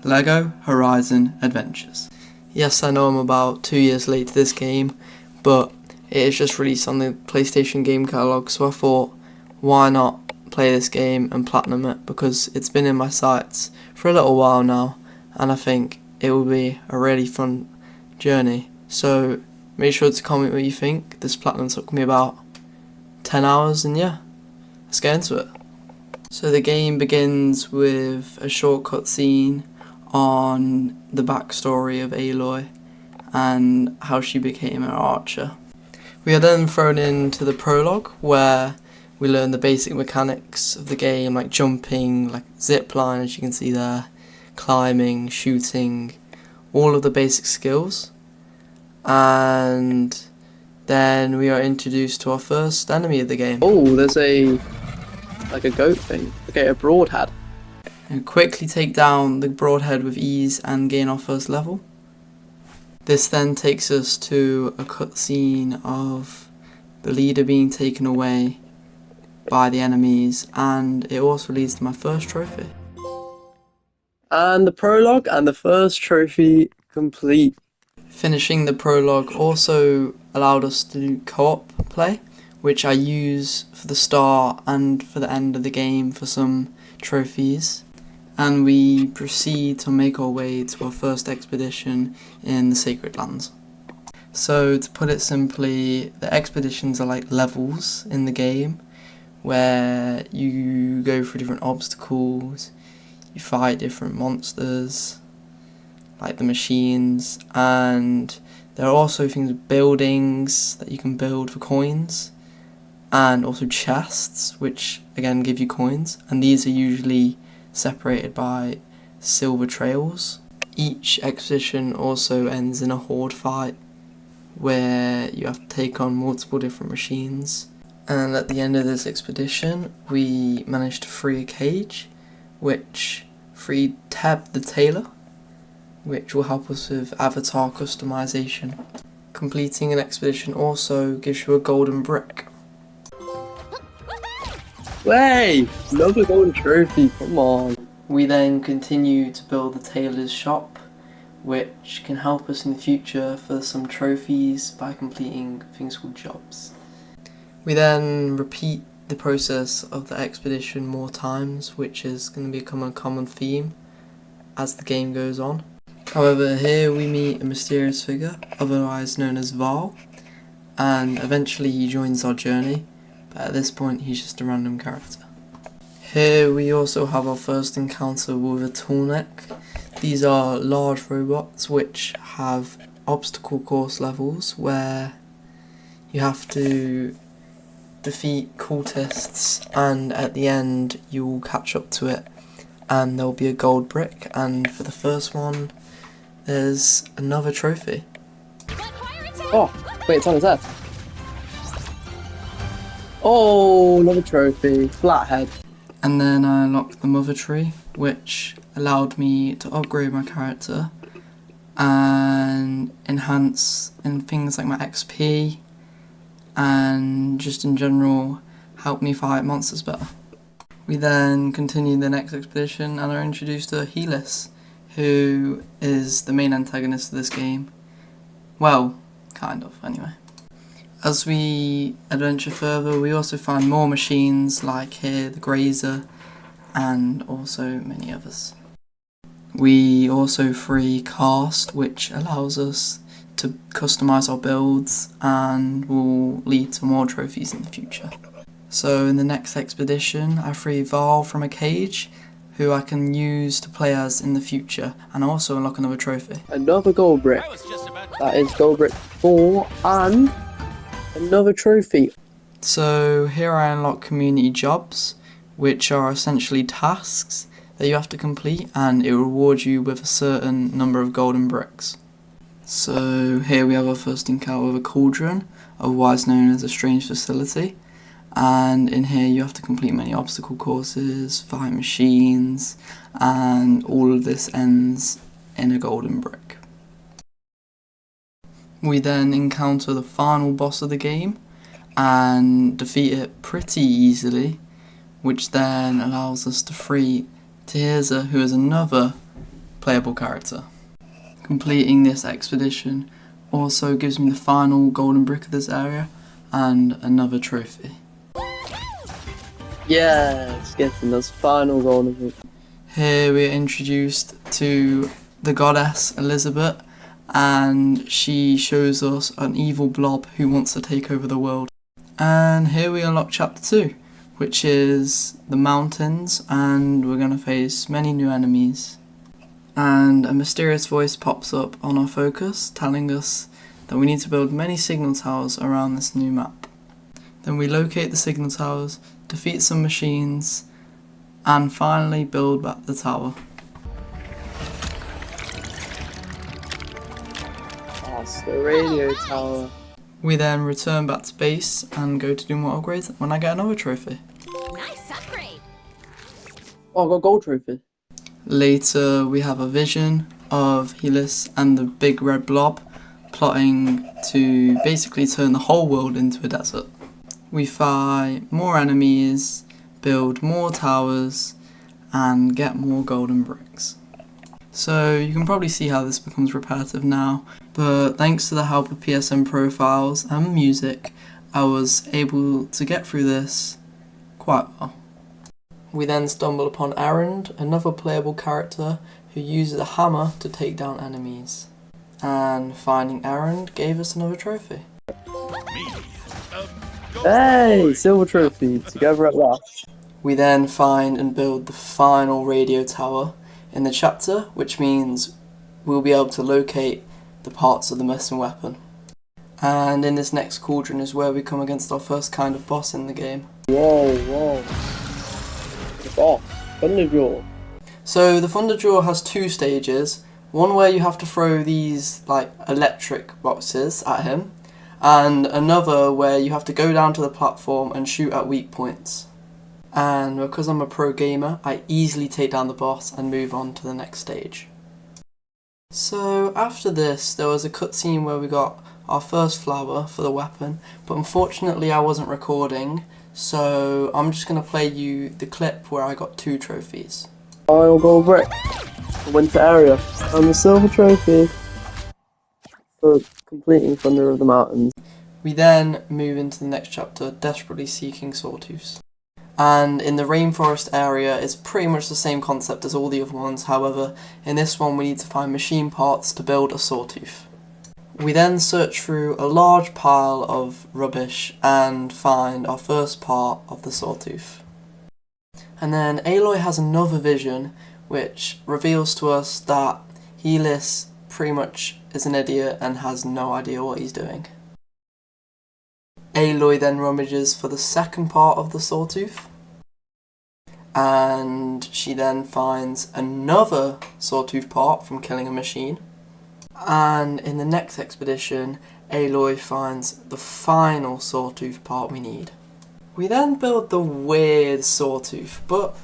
LEGO Horizon Adventures. Yes, I know I'm about 2 years late to this game, but it is just released on the PlayStation game catalogue, so I thought, why not play this game and platinum it, because it's been in my sights for a little while now, and I think it will be a really fun journey. So make sure to comment what you think. This platinum took me about 10 hours, and yeah, let's get into it. So the game begins with a short cutscene on the backstory of Aloy and how she became an archer. We are then thrown into the prologue, where we learn the basic mechanics of the game, like jumping, like zip line as you can see there, climbing, shooting, all of the basic skills. And then we are introduced to our first enemy of the game. Oh, there's a goat thing. Okay, a broadhead. And quickly take down the broadhead with ease and gain our first level. This then takes us to a cutscene of the leader being taken away by the enemies, and it also leads to my first trophy. And the prologue and the first trophy complete. Finishing the prologue also allowed us to do co-op play, which I use for the start and for the end of the game for some trophies. And we proceed to make our way to our first expedition in the Sacred Lands. So to put it simply, the expeditions are like levels in the game, where you go through different obstacles, you fight different monsters, like the machines, and there are also things, buildings that you can build for coins, and also chests, which again give you coins, and these are usually separated by silver trails. Each expedition also ends in a horde fight, where you have to take on multiple different machines. And at the end of this expedition, we managed to free a cage, which freed Teb the Tailor, which will help us with avatar customization. Completing an expedition also gives you a golden brick. Way! Another golden trophy, come on. We then continue to build the tailor's shop, which can help us in the future for some trophies by completing things called jobs. We then repeat the process of the expedition more times, which is going to become a common theme as the game goes on. However, here we meet a mysterious figure, otherwise known as Val, and eventually he joins our journey, but at this point he's just a random character. Here we also have our first encounter with a Toolneck. These are large robots which have obstacle course levels where you have to defeat cultists, and at the end you will catch up to it and there'll be a gold brick, and for the first one there's another trophy. Oh, wait, it's on his head. Oh, another trophy. Flathead. And then I unlocked the mother tree, which allowed me to upgrade my character and enhance in things like my XP, and just in general help me fight monsters better. We then continue the next expedition and are introduced to Helis, who is the main antagonist of this game. Well, kind of, anyway. As we adventure further, we also find more machines, like here, the Grazer, and also many others. We also free Cast, which allows us to customize our builds and will lead to more trophies in the future. So in the next expedition, I free Val from a cage, who I can use to play as in the future, and also unlock another trophy. Another gold brick. That is gold brick 4, and another trophy. So here I unlock community jobs, which are essentially tasks that you have to complete, and it rewards you with a certain number of golden bricks. So here we have our first encounter with a cauldron, otherwise known as a strange facility, and in here you have to complete many obstacle courses, fight machines, and all of this ends in a golden brick. We then encounter the final boss of the game and defeat it pretty easily, which then allows us to free Tirza, who is another playable character. Completing this expedition also gives me the final golden brick of this area and another trophy. Yes, getting those final golden brick. Here we are introduced to the goddess Elizabeth, and she shows us an evil blob who wants to take over the world. And here we unlock chapter 2, which is the mountains, and we're going to face many new enemies. And a mysterious voice pops up on our focus telling us that we need to build many signal towers around this new map. Then we locate the signal towers, defeat some machines, and finally build back the tower. That's the radio tower. We then return back to base and go to do more upgrades when I get another trophy. Nice upgrade. Oh, I got a gold trophy. Later we have a vision of Helis and the big red blob plotting to basically turn the whole world into a desert. We fight more enemies, build more towers, and get more golden bricks. So you can probably see how this becomes repetitive now, but thanks to the help of PSN profiles and music, I was able to get through this quite well. We then stumble upon Errand, another playable character who uses a hammer to take down enemies. And finding Errand gave us another trophy. Hey, silver trophy, together at last. We then find and build the final radio tower in the chapter, which means we'll be able to locate the parts of the missing weapon. And in this next cauldron is where we come against our first kind of boss in the game. Whoa. Oh, Thunderjaw. So the Thunderjaw has 2 stages, one where you have to throw these like electric boxes at him, and another where you have to go down to the platform and shoot at weak points. And because I'm a pro gamer, I easily take down the boss and move on to the next stage. So after this, there was a cutscene where we got our first flower for the weapon, but unfortunately I wasn't recording, so I'm just going to play you the clip where I got 2 trophies. Final gold brick. The winter area. And the silver trophy for completing Thunder of the Mountains. We then move into the next chapter, desperately seeking sawtooths. And in the rainforest area, it's pretty much the same concept as all the other ones, however, in this one we need to find machine parts to build a sawtooth. We then search through a large pile of rubbish and find our first part of the sawtooth. And then Aloy has another vision which reveals to us that Helis pretty much is an idiot and has no idea what he's doing. Aloy then rummages for the second part of the sawtooth, and she then finds another sawtooth part from killing a machine. And in the next expedition, Aloy finds the final sawtooth part we need. We then build the weird sawtooth, but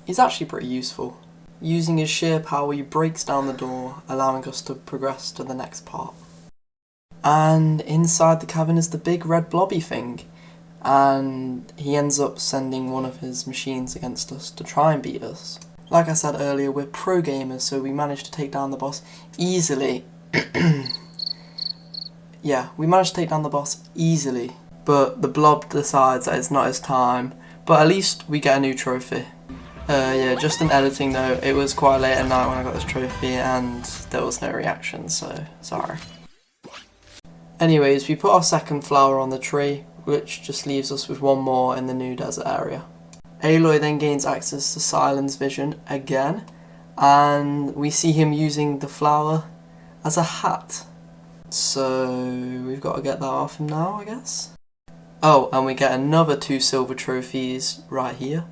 he's actually pretty useful. Using his sheer power, he breaks down the door, allowing us to progress to the next part. And inside the cavern is the big red blobby thing, and he ends up sending one of his machines against us to try and beat us. Like I said earlier, we're pro gamers, so we managed to take down the boss easily. Yeah, we managed to take down the boss easily, but the blob decides that it's not his time, but at least we get a new trophy. Yeah, just an editing note, it was quite late at night when I got this trophy and there was no reaction, so sorry. Anyways, we put our second flower on the tree, which just leaves us with one more in the new desert area. Aloy then gains access to Silen's vision again, and we see him using the flower as a hat. So we've got to get that off him now, I guess. Oh, and we get another 2 silver trophies right here.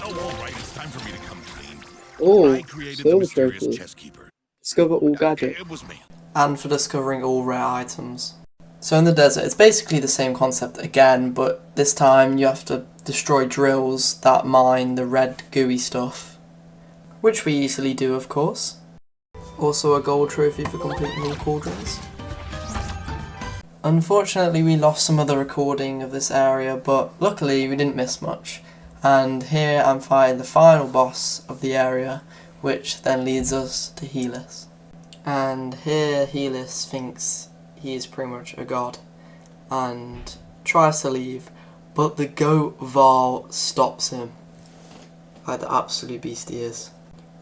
Oh, all right, it's time for me to come clean. Oh, I created the silver mysterious trophy. chess keeper. Discover all gadgets. It was me. And for discovering all rare items. So in the desert, it's basically the same concept again, but this time you have to destroy drills that mine the red gooey stuff, which we easily do, of course. Also a gold trophy for completing all cauldrons. Unfortunately, we lost some of the recording of this area, but luckily we didn't miss much. And here I'm fighting the final boss of the area, which then leads us to Helis. And here Helis thinks he is pretty much a god and tries to leave, but the goat Val stops him, like the absolute beast he is.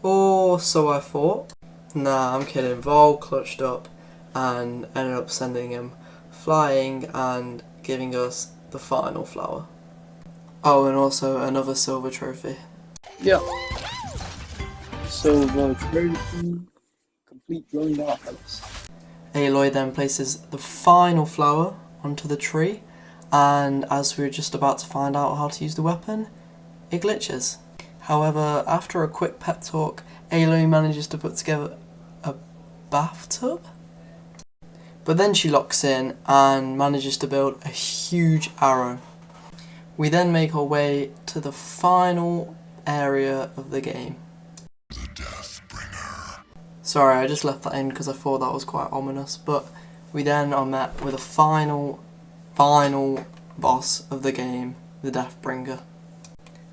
Or so I thought. Nah, I'm kidding. Val clutched up and ended up sending him flying and giving us the final flower. Oh, and also another silver trophy. Yeah. Silver trophy. Complete drawing out house. Aloy then places the final flower onto the tree, and as we were just about to find out how to use the weapon, it glitches. However, after a quick pep talk, Aloy manages to put together a bathtub? But then she locks in and manages to build a huge arrow. We then make our way to the final area of the game. The Deathbringer. Sorry, I just left that in because I thought that was quite ominous, but we then are met with a final boss of the game, the Deathbringer.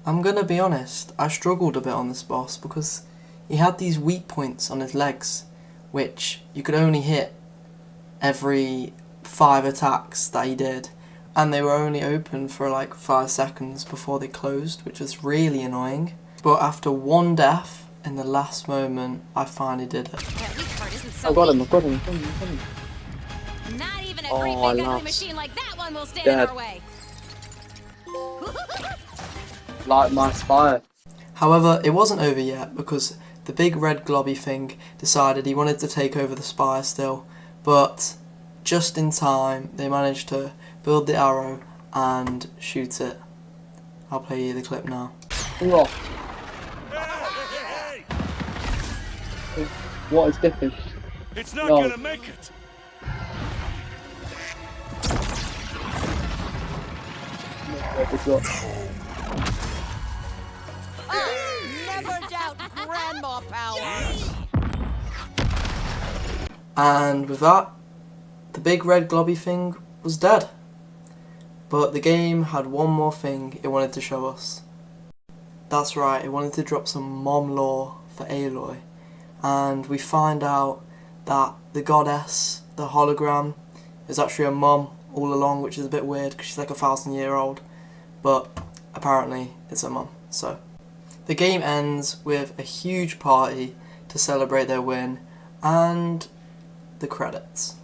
I'm gonna be honest, I struggled a bit on this boss because he had these weak points on his legs, which you could only hit every 5 attacks that he did, and they were only open for like 5 seconds before they closed, which was really annoying. But after one death in the last moment, I finally did it. I got him. Got him. Not even a Oh, great I big ugly lost. machine like that one will stand Dead. in our way. Like my spire. However, it wasn't over yet because the big red globby thing decided he wanted to take over the spire still, but just in time they managed to build the arrow and shoot it. I'll play you the clip now. Oh, Hey! what is different? It's not No. gonna make it. Never doubt grandma power. And with that, the big red globby thing was dead. But the game had one more thing it wanted to show us. That's right, it wanted to drop some mom lore for Aloy. And we find out that the goddess, the hologram, is actually a mom all along, which is a bit weird because she's like 1,000-year-old. But apparently it's a mom. So the game ends with a huge party to celebrate their win and the credits.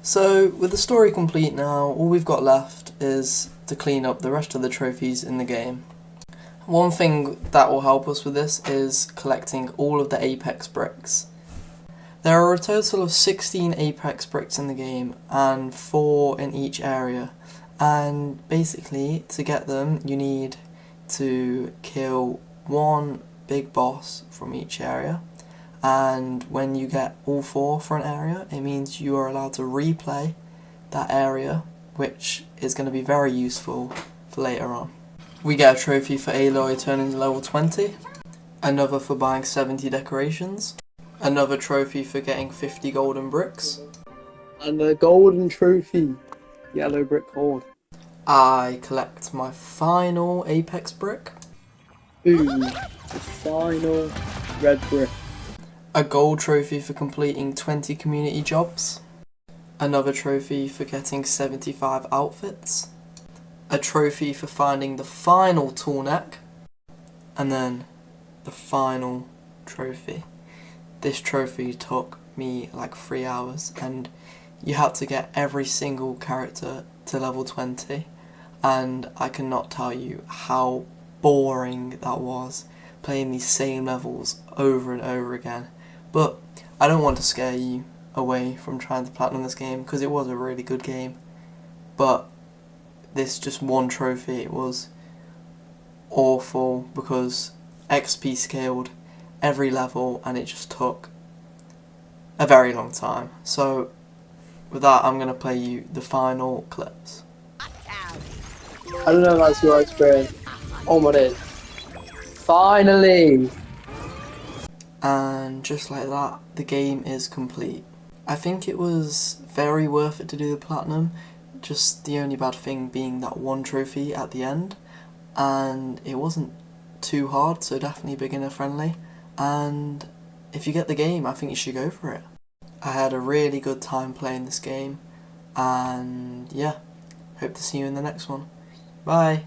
So with the story complete now, all we've got left is to clean up the rest of the trophies in the game. One thing that will help us with this is collecting all of the Apex bricks. There are a total of 16 Apex bricks in the game and 4 in each area, and basically to get them you need to kill one big boss from each area, and when you get all 4 for an area it means you are allowed to replay that area, which is going to be very useful for later on. We get a trophy for Aloy turning to level 20, another for buying 70 decorations, another trophy for getting 50 golden bricks. And the golden trophy. Yellow brick horde. I collect my final Apex brick, Ooh, the final red brick. a gold trophy for completing 20 community jobs, another trophy for getting 75 outfits, a trophy for finding the final tool neck, and then the final trophy. This trophy took me like 3 hours, and you had to get every single character to level 20, and I cannot tell you how boring that was, playing these same levels over and over again. But I don't want to scare you away from trying to platinum this game, because it was a really good game, but this just one trophy, it was awful because XP scaled every level and it just took a very long time. So with that, I'm going to play you the final clips. I don't know if that's your experience. Oh my days. Finally! And just like that, the game is complete. I think it was very worth it to do the platinum, just the only bad thing being that one trophy at the end, and it wasn't too hard, so definitely beginner friendly. and if you get the game, I think you should go for it. I had a really good time playing this game, and yeah, hope to see you in the next one. Bye!